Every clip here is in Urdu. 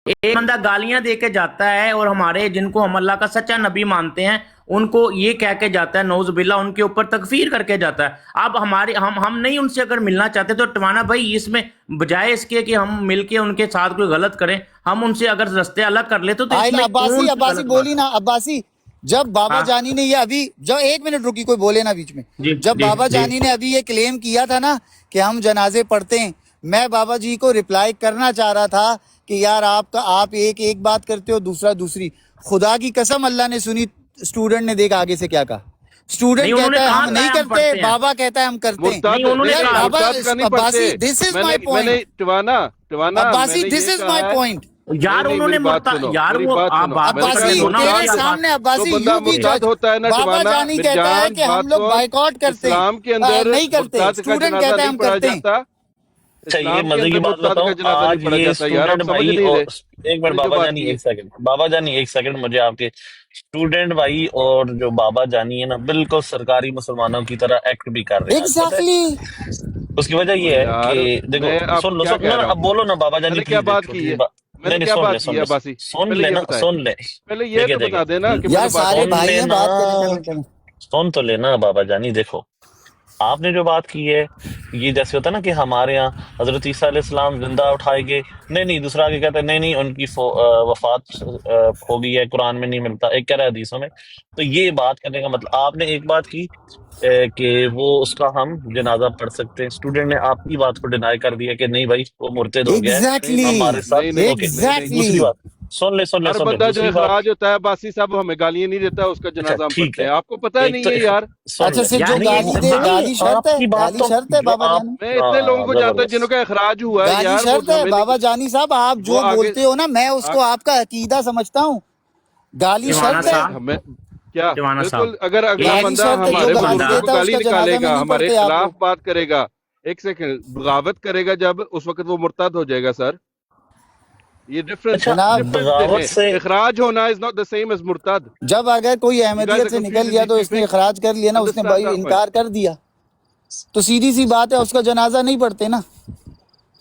ایک بندہ گالیاں دے کے جاتا ہے اور ہمارے جن کو ہم اللہ کا سچا نبی مانتے ہیں ان کو یہ کہہ کے جاتا ہے نعوذ باللہ، ان کے اوپر تکفیر کر کے جاتا ہے۔ اب ہمارے ہم نہیں ان سے اگر ملنا چاہتے تو ٹوانا بھائی اس میں بجائے اس کے کہ ہم مل کے ان کے ساتھ کوئی غلط کریں، ہم ان سے اگر رستے الگ کر لیتے تو اس آئل میں کون سی عباسی غلط بولی بات نا، عباسی جب بابا ہاں جانی نے یہ ابھی جو ایک منٹ رکی، کوئی بولے نا بیچ میں، جی جب جی بابا جی جانی نے ابھی یہ کلیم کیا تھا نا کہ ہم جنازے پڑھتے ہیں، میں بابا جی کو ریپلائی کرنا چاہ رہا تھا کہ یار آپ ایک بات کرتے ہو، دوسرا دوسری۔ خدا کی قسم اللہ نے سنی، اسٹوڈنٹ نے دیکھا آگے سے کیا کہا۔ نہیں اسٹوڈنٹ انہوں نے کہتا ہے کہاں ہم تھا نہیں ہم کرتے، پڑھتے ہیں، بابا کہتا ہے ہم کرتے ہیں۔ نہیں مرتد انہوں نے یار نہیں، کہا بابا، مرتد کا نہیں پڑھتے۔ عباسی دس از مائی میں نے پوائنٹ، میں عباسی نے دس یہ از مائی کہا ہے، پوائنٹ۔ نہیں یار نہیں انہوں نے میری بات سنو، یار میری وہ بات آپ سنو۔ بات تو اگر کرنے عباسی دو نا تیرے کیا مرتد بات سامنے، جو عباسی بندہ یو بی مرتد جج۔ ہوتا ہے نا بابا ٹوانا، جانی کہتا ہے مرجان کہ ہم بات لوگ سن، بائیکاٹ کرتے ہیں، اسلام کے اندر نہیں کرتے، مرتد کا اسٹوڈنٹ جنازہ کہتا ہے نہیں ہم پڑھا کرتے ہیں۔ جاتا، اچھا یہ اسلام کے مزے کی اندر بات مرتد کا بتاؤں، جنازہ نہیں آج پڑھا یہ جاتا۔ یار آپ اسٹوڈنٹ سمجھ بھائی نہیں اور رہے ایک منٹ میں نے جو بابا بات جانی، کی ہے۔ ایک سیکنڈ بابا جانی، ایک سیکنڈ، مجھے آپ کے اسٹوڈنٹ بھائی اور جو بابا جانی ہے نا بالکل سرکاری مسلمانوں کی طرح ایکٹ بھی کر رہے ہیں آج، پتہ ہے ایگزیکٹلی۔ اس کی وجہ او یہ ہے یار کہ دیکھو، میں اب سن لو کیا کہہ نہ رہا اب ہوں، بولو نا بابا میں جانی نے کیا پلیز، ایک بات چھوٹی کی سی ہے، بات، میں نے نہیں کیا سن لے بات کی ہے عباسی؟ سن پہلے لے یہ نا، بتائے، سن لے، پہلے یہ دیکھے تو دیکھے بتا دینا کہ میں یار نے بات سارے کی سن ہے۔ بھائی ہیں، لینا، بات کریں، چلیں چلیں۔ سن تو لینا بابا جانی۔ دیکھو آپ نے جو بات کی ہے، یہ جیسے ہوتا ہے نا کہ ہمارے ہاں حضرت عیسیٰ علیہ السلام زندہ اٹھائے گئے، نہیں نہیں، دوسرا آگے کہتا ہے نہیں نہیں ان کی وفات ہو گئی ہے، قرآن میں نہیں ملتا، ایک کہہ رہا ہے حدیثوں میں۔ تو یہ بات کرنے کا مطلب، آپ نے ایک بات کی کہ وہ اس کا ہم جنازہ پڑھ سکتے ہیں، اسٹوڈنٹ نے آپ کی بات کو ڈینائی کر دیا کہ نہیں بھائی وہ مرتد ہو گیا ہے نہیں ایگزیکٹلی، نہیں ہمارے ساتھ۔ نہیں نہیں اوکے، نہیں نہیں، ایگزیکٹلی۔ دوسری بات، ہر سن لے بندہ جو دوسری بات۔ اخراج ہوتا ہے باسی صاحب ہمیں گالیاں نہیں دیتا، اس کا اچھا جنازہ ہم ٹھیک پڑھتے ہے، ہیں۔ آپ کو پتہ ایک تو نہیں ہے یار؟ سن اچھا لے، صرف جو یعنی گالی دے، نہیں گالی شرط آپ ہے، کی بات گالی تو شرط ہے جو بابا آپ، جانی، میں اتنے لوگوں کو جانتا ہوں جنہوں زبردست، کا اخراج ہوا ہے گالی یار، وہ شرط ہے ہمیں بابا جانی صاحب۔ آپ وہ جو آگے بولتے ہو نا میں اس کو آپ کا عقیدہ سمجھتا ہوں، گالی ٹوانا شرط ہمیں ہے، صاحب، ہمیں کیا ٹوانا صاحب بالکل، اگر اگلا ایک گالی بندہ شرط ہے، جو ہمارے ایک گالی بندہ بزرگوں کو دیتا ہے اس گالی کا جنازہ نکالے میں گا، نہیں ہمارے پڑھتے آپ لوگ۔ خلاف بات کرے گا، ایک سیکنڈ، بغاوت کرے گا جب، اس وقت وہ مرتد ہو جائے گا سر۔ یہ اچھا جناب ڈفرنٹ بغاوت ہے۔ سے، اخراج ہونا is not the same as مرتد۔ جب اگر کوئی You guys احمدیت are سے نکل confusing گیا these تو two اس نے things. اخراج کر لیا نا، اس نے Understand بھائی that much. انکار کر دیا تو سیدھی سی بات ہے اس کا جنازہ نہیں پڑھتے نا،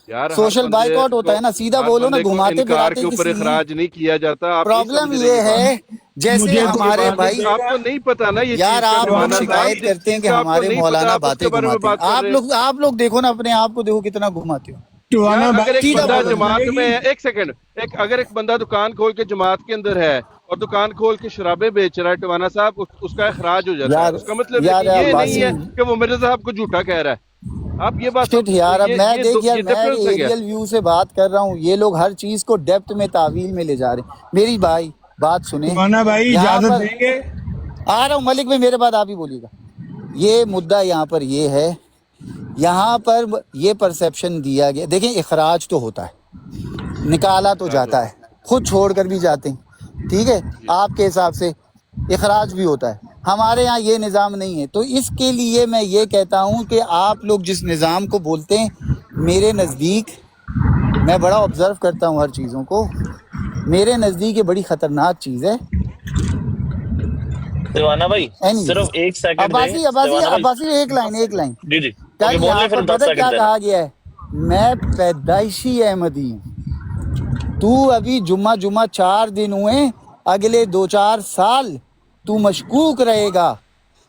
یار سوشل بائیکاٹ ہوتا ہے نا، سیدھا ہر بولو نا، بندے کو گھماتے انکار پھراتے کے اوپر کسی نہیں ہیں۔ اخراج نہیں کیا جاتا، آپ نہیں پرابلم سمجھ رہے یہ یہ بات۔ ہے جیسے ہمارے بھائی، آپ کو نہیں پتا نا یہ یار چیز کا آپ لوگ ٹوانا صاحب، شکایت جس کرتے ہیں چیز کہ کا آپ کو ہمارے نہیں پتا مولانا آپ اس باتیں کے بارے میں گھماتے ہیں، بات کر رہے ہیں۔ آپ لوگ دیکھو نا اپنے آپ کو، دیکھو کتنا گھماتے ہو، یار ٹوانا اگر بھائی ایک کی سیدھا بندہ بات بولو نا۔ جماعت سنیں میں گی؟ ہے، ایک سیکنڈ، اگر ایک بندہ دکان کھول کے جماعت کے اندر ہے اور دکان کھول کے شرابیں بیچ رہا ہے ٹوانا صاحب، اس کا اخراج ہو جاتا ہے، یار اس کا مطلب یار یہ نہیں عباسی، ہے کہ وہ مرزا صاحب کو جھوٹا کہہ رہا ہے۔ آپ یہ بات شٹ یار، اب میں دیکھ یار، یہ میں ڈفرنس ہے کیا؟ ایریل ویو سے بات کر رہا ہوں، یہ لوگ ہر چیز کو ڈیپتھ میں تعویل میں لے جا رہے ہیں۔ میری بھائی بات سنیں، ٹوانا بھائی یہاں اجازت پر دیں گے؟ آ رہا ہوں ملک میں، میرے بعد آپ ہی بولیے گا۔ یہ مدعا یہاں پر یہ ہے، یہاں پر یہ پرسیپشن دیا گیا، دیکھیں اخراج تو ہوتا ہے، نکالا تو اخراج جاتا ہوتا ہے، خود چھوڑ کر بھی جاتے ہیں، ٹھیک ہے، ہے جی۔ آپ کے حساب سے اخراج بھی ہوتا ہے، ہمارے یہاں یہ نظام نہیں ہے۔ تو اس کے لیے میں یہ کہتا ہوں کہ آپ لوگ جس نظام کو بولتے ہیں، میرے نزدیک، میں بڑا آبزرو کرتا ہوں ہر چیزوں کو، میرے نزدیک یہ بڑی خطرناک چیز ہے۔ دیوانا بھائی اینی صرف ویز، ایک سیکنڈ دیں، عباسی عباسی دیوانا بھائی، عباسی، ایک لائن ایک لائن، جی جی، کل اوکے بول یہاں لیں پر پھر 10 پتہ کیا سیکنڈ دینا۔ کہا گیا ہے، میں پیدائشی احمدی ہوں، تو ابھی جمعہ 4 دن ہوئے، اگلے 2-4 سال تو مشکوک رہے گا۔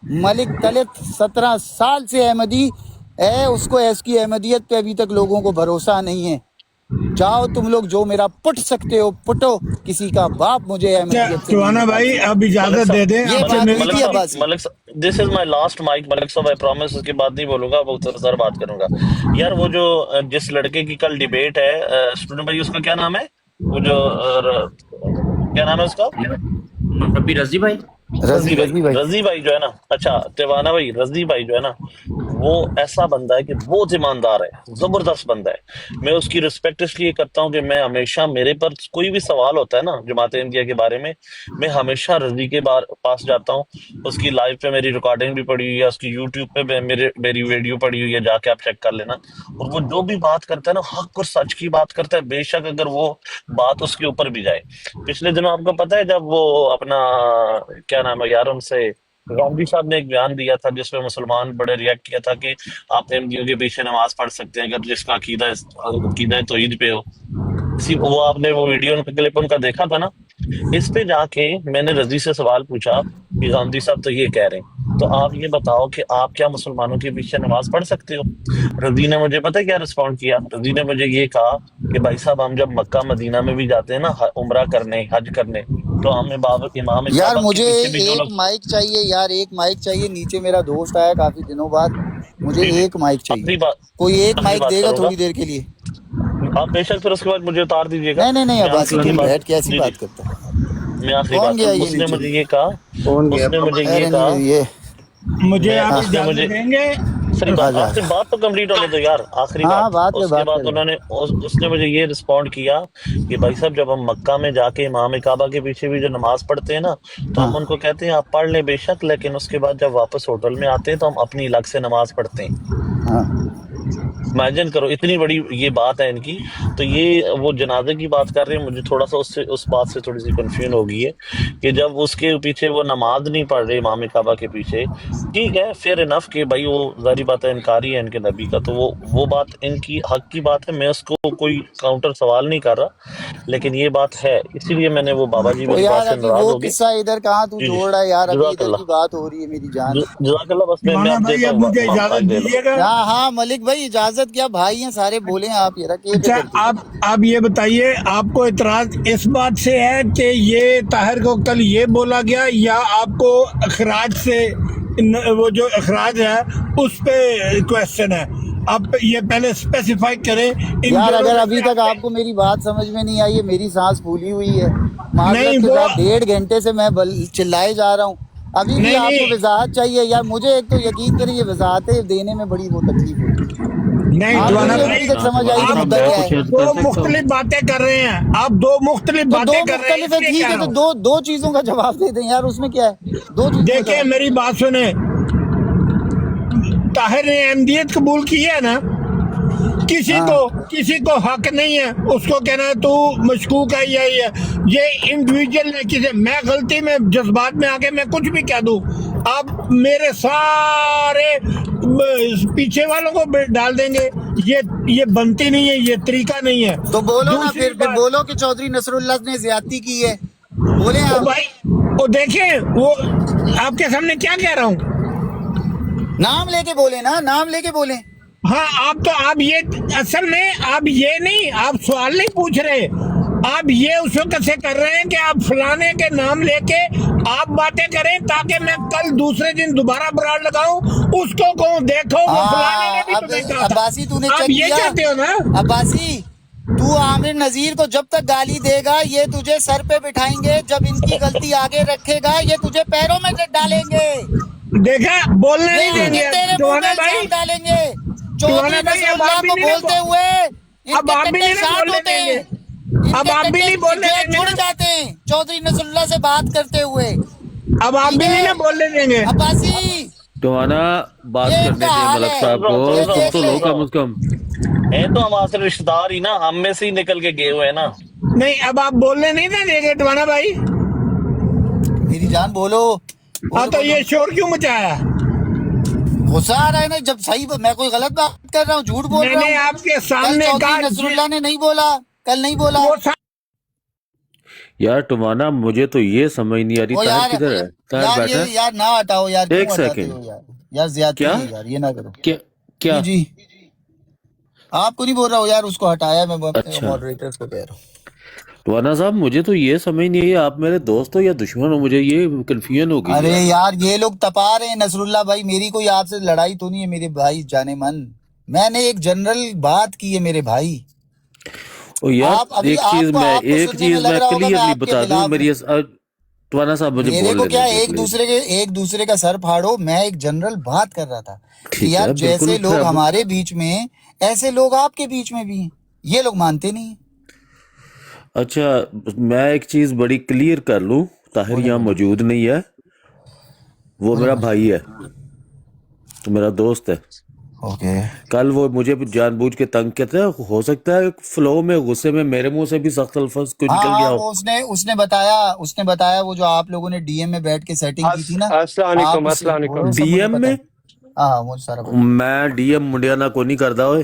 ملک طلعت 17 سال سے احمدی ہے، اس کو ایس کی احمدیت پہ ابھی تک لوگوں کو بھروسہ نہیں ہے۔ جاؤ تم لوگ جو میرا پٹ سکتے ہو پٹو، کسی کا باپ مجھے اچھا احمدیت سے نہیں ٹوانا نکال بھائی سکتا۔ اب ملک اجازت صاحب، دے دیں یہ آپ سے بات ہوئی ملک تھی صاحب، عباسی۔ ملک صاحب، دس از مائی لاسٹ مائک، ملک صاحب، آئی پرومس اس کے بعد نہیں بولوں گا، بہت سر بات کروں گا۔ یار وہ جو جس لڑکے کی کل ڈیبیٹ ہے، اسٹوڈنٹ بھائی، اس کا کیا نام ہے؟ وہ جو کیا نام ہے اس کا؟ ابھی رضی بھائی رضی بھائی، رضی بھائی، رضی بھائی جو ہے نا، اچھا تیوانا بھائی، رضی بھائی جو ہے نا، وہ ایسا بندہ ہے کہ بہت ایماندار ہے، زبردست بندہ ہے۔ میں اس کی رسپیکٹ اس لیے کرتا ہوں کہ میں ہمیشہ، میرے پر کوئی بھی سوال ہوتا ہے نا جماعت احمدیہ کے بارے میں ہمیشہ رضی کے پاس جاتا ہوں۔ اس کی لائف پہ میری ریکارڈنگ بھی پڑی ہوئی ہے، اس کی یوٹیوب پہ میری ویڈیو پڑی ہوئی ہے، جا کے آپ چیک کر لینا۔ اور وہ جو بھی بات کرتا ہے نا، حق اور سچ کی بات کرتا ہے، بے شک اگر وہ بات اس کے اوپر بھی جائے۔ پچھلے دنوں آپ کو پتہ ہے جب وہ اپنا کیا نام ہے یار، ان سے گاندھی صاحب نے ایک بیان دیا تھا جس پہ مسلمان بڑے ریئیکٹ کیا تھا کہ آپ احمدیوں کے پیچھے نماز پڑھ سکتے ہیں اگر جس کا عقیدہ توحید پہ ہو۔ وہ آپ نے وہ ویڈیو کلپ ان کا دیکھا تھا نا، اس پہ جا کے میں نے رضی سے سوال پوچھا کہ غامدی صاحب تو یہ کہہ رہے ہیں، تو آپ یہ بتاؤ کہ آپ کیا مسلمانوں کے پیچھے نماز پڑھ سکتے ہو؟ رضی نے مجھے پتہ کیا رسپونڈ کیا؟ رضی نے مجھے یہ کہا کہ بھائی صاحب ہم جب مکہ مدینہ میں بھی جاتے ہیں نا عمرہ کرنے، حج کرنے، تو ہمیں امام یار کعبہ کے مجھے پیچھے بھی جو ایک لوگ، مائک چاہیے یار، ایک مائک چاہیے، نیچے میرا دوست آیا کافی دنوں بعد، مجھے جی جی، ایک مائک چاہیے، آخری بات، کوئی ایک آخری مائک بات دے گا کروں گا، تھوڑی دیر کے لیے؟ آپ بے شک پھر اس کے بعد مجھے اتار دیجیے گا، نہیں نہیں نہیں، میں عباسی آخری تم بات، بیٹھ کے ایسی جی جی، بات کرتا ہے؟ میں آخری کون بات گیا کروں، یہ اس نے نیچے؟ مجھے یہ کہا، اس نے مجھے یہ خیر کہا، نہیں یہ مجھے آپ اس نے مجھے اجازت دیں گے؟ صحیح آ بات، جا آ آخری جا، بات تو کمپلیٹ ہونے دو یار، آخری ہاں بات۔ ہاں بات اس کے بات بعد کرے۔ انہوں نے اس نے مجھے یہ رسپونڈ کیا کہ بھائی صاحب جب ہم مکہ میں جا کے امام کعبہ کے پیچھے بھی جو نماز پڑھتے ہیں نا، تو ہاں ہم ان کو کہتے ہیں آپ پڑھ لیں بے شک، لیکن اس کے بعد جب واپس ہوٹل میں آتے ہیں تو ہم اپنی الگ سے نماز پڑھتے ہیں۔ ہاں امیجن کرو اتنی بڑی یہ بات ہے ان کی۔ تو یہ وہ جنازے کی بات کر رہے ہیں، مجھے تھوڑا سا اس بات سے تھوڑی سی کنفیوژن ہو گئی ہے کہ جب اس کے پیچھے وہ نماز نہیں پڑھ رہے امام کعبہ کے پیچھے، ٹھیک ہے فیئر انف کہ بھائی وہ ظاہری بات ہے انکاری ہے ان کے نبی کا، تو وہ بات ان کی حق کی بات ہے، میں اس کو کوئی کاؤنٹر سوال نہیں کر رہا، لیکن یہ بات ہے، اسی لیے میں نے وہ بابا جی وہ میری بات یار سے ابھی ناراض وہ ہو گئے۔ قصہ ادھر کہاں تو جی جی، جوڑ رہا ہے یار، ابھی جزاک ادھر کی اللہ، بات ہو رہی ہے میری جان۔ جزاک اللہ، بس میں مولانا اب بھائی دیتا اب ہوں، مجھے اجازت مائک لے لو۔ دیجیے گا؟ ہاں ہاں ملک بھائی اجازت کیا، بھائی ہیں سارے، بولیں آپ یہ رکھے پہ اچھا کرتے۔ آپ یہ بتائیے، آپ کو اعتراض اس بات سے ہے کہ یہ طاہر کو کل یہ بولا گیا، یا آپ کو اخراج سے وہ جو اخراج ہے اس پہ کوشچن ہے؟ آپ یہ پہلے اسپیسیفائی کریں ان یار دونوں اگر میں ابھی سے تک آپ آپ کو میری بات سمجھ میں نہیں آئی ہے، میری سانس پھولی ہوئی ہے، نہیں معذرت کے وہ ساتھ 1.5 گھنٹے سے میں چلائے جا رہا ہوں، ابھی بھی نہیں آپ کو نہیں وضاحت چاہیے یار؟ مجھے ایک تو یقین کریں یہ وضاحتیں دینے میں بڑی وہ تکلیف ہوتی ہے، نہیں آپ کو توانا نہیں بھائی، ابھی تک سمجھ آئی کہ آپ مدعا کیا ہے؟ دو مختلف باتیں کر رہے ہیں، آپ دو مختلف تو دو باتیں کر رہے ہیں، مختلف اس ہے، لیے ٹھیک کہہ ہے رہا تو ہوں۔ دو چیزوں کا جواب دے دیں یار، اس میں کیا ہے؟ دو چیزوں کا دیکھیں جواب۔ میری بات سنیں، طاہر نے احمدیت قبول کی ہے نا، ہاں کسی کو حق نہیں ہے اس کو کہنا ہے تو مشکوک ہے یا یہ انڈیویجل ہے، کسی میں غلطی میں جذبات میں آ کے میں کچھ بھی کہہ دوں، آپ میرے سارے پیچھے والوں کو ڈال دیں گے، یہ بنتی نہیں ہے، یہ طریقہ نہیں ہے۔ تو بولو نا، دوسری پھر بات، بولو کہ چودھری نصر اللہ نے زیادتی کی ہے، بولیں او آپ۔ بھائی، وہ دیکھیں وہ آپ کے سامنے کیا کہہ رہا ہوں، نام لے کے بولیں نا، نام لے کے بولیں۔ ہاں آپ یہ اصل میں آپ یہ نہیں، آپ سوال نہیں پوچھ رہے، آپ یہ اس وقت سے کر رہے ہیں کہ آپ فلانے کے نام لے کے آپ باتیں کریں تاکہ میں کل دوسرے دن دوبارہ براڈ لگاؤں، اس کو کہوں دیکھو وہ فلانے نے بھی اب تمہیں کہا تھا، عباسی تو نے آپ چیک یہ کیا؟ چاہتے ہو نا؟ عباسی تو عامر نذیر کو جب تک گالی دے گا یہ تجھے سر پہ بٹھائیں گے، جب ان کی غلطی آگے رکھے گا یہ تجھے پیروں میں ڈالیں گے، دیکھا بولنے یہ نہیں دیں آگے گے تیرے منہ ٹوانا میں بھائی، الزام ڈالیں گے۔ ٹوانا چودھری بھائی نصر اب اللہ آپ بھی کو نہیں بولتے نا، ہوئے ان اب کے آپ بھی ٹٹے نہیں نا شارٹ بولنے ہوتے دیں ہیں، گے، ان اب کے آپ بھی نہیں ٹٹے بولنے جو ہے دیں گے جڑ نا، جاتے ہیں چودھری نصر اللہ سے بات کرتے ہوئے، اب آپ ٹھیک بھی نہیں ہے؟ نا بولنے دیں گے۔ عباسی ٹوانا بات یہ ان کرنے کا دیں حال ملک ہے، صاحب کو، یہ سن دیکھ تو لے۔ لو کم از کم۔ ہیں تو ہمارے رشتے دار ہی نا، ہم میں سے ہی نکل کے گئے ہوئے ہیں نا۔ نہیں اب آپ بولنے نہیں نا دیں گے ٹوانا بھائی، میری جان بولو، ہاں بولو تو بولو۔ یہ شور کیوں مچایا؟ غصہ آ رہا ہے نا، جب صحیح میں کوئی غلط بات کر رہا ہوں، جھوٹ بول میں رہا نے ہوں؟ آپ کے کل سامنے چودھری کہا نصر اللہ نے نہیں بولا، کل نہیں بولا۔ وہ یار ٹوانا مجھے تو یہ سمجھ نہیں آ رہی، او طاہر یار کدھر ہے؟ طاہر یار بیٹھا یہ ہے؟ یار نہ ہٹاؤ یار، کیوں ایک ہٹاتے سیکنڈ، ہو یار؟ یار زیادتی کیا ہے یار، یہ نہ کرو۔ کیا جی کیا؟ جی، آپ کو نہیں بول رہا ہوں یار، اس کو ہٹایا، میں اپنے اچھا ماڈریٹرز کو کہہ رہا ہوں۔ ٹوانا صاحب مجھے تو یہ سمجھ نہیں آئی، آپ میرے دوست ہو یا دشمن ہو؟ مجھے یہ کنفیوژن ہو گئی ارے یار۔ یار یہ لوگ تپا رہے ہیں نصر اللہ بھائی، میری کوئی آپ سے لڑائی تو نہیں ہے میرے بھائی جانے من، میں نے ایک جنرل بات کی ہے میرے بھائی۔ او یار آپ ابھی آپ کو ایک سننے میں چیز لگ میں رہا ہوگا میں کلیئرلی آپ کے بتا دوں، خلاف ہوں، میری ٹوانا صاحب مجھے میرے کو بول کیا لینے دیں پلیز۔ ایک دوسرے کا سر پھاڑو، میں ایک جنرل بات کر رہا تھا کہ ٹھیک یار ہے بالکل، جیسے پھر لوگ اب ہمارے بیچ میں ایسے لوگ آپ کے بیچ میں بھی ہیں، یہ لوگ مانتے نہیں ہیں۔ اچھا میں ایک چیز بڑی کلیئر کر لوں، طاہر بولیں یہاں بولیں موجود نہیں ہے، وہ بولیں میرا بولیں۔ بھائی ہے، میرا دوست ہے۔ اوکے، کل وہ مجھے جان بوجھ کے تنگ کہتے ہیں، ہو سکتا ہے فلو میں غصے میں میرے منہ سے بھی سخت الفاظ کوئی ہاں نکل گیا ہاں، ہو۔ وہ اس نے بتایا وہ جو آپ لوگوں نے ڈی ایم میں بیٹھ کے سیٹنگ کی تھی نا، السلام آپ علیکم، اس سے السلام بولو، علیکم۔ سب ڈی مجھے ایم پتا میں ہے، ہاں ہاں مجھے سارا پتا ہے۔ میں ڈی ایم منڈیا نہ کو نہیں کردا ہوئے،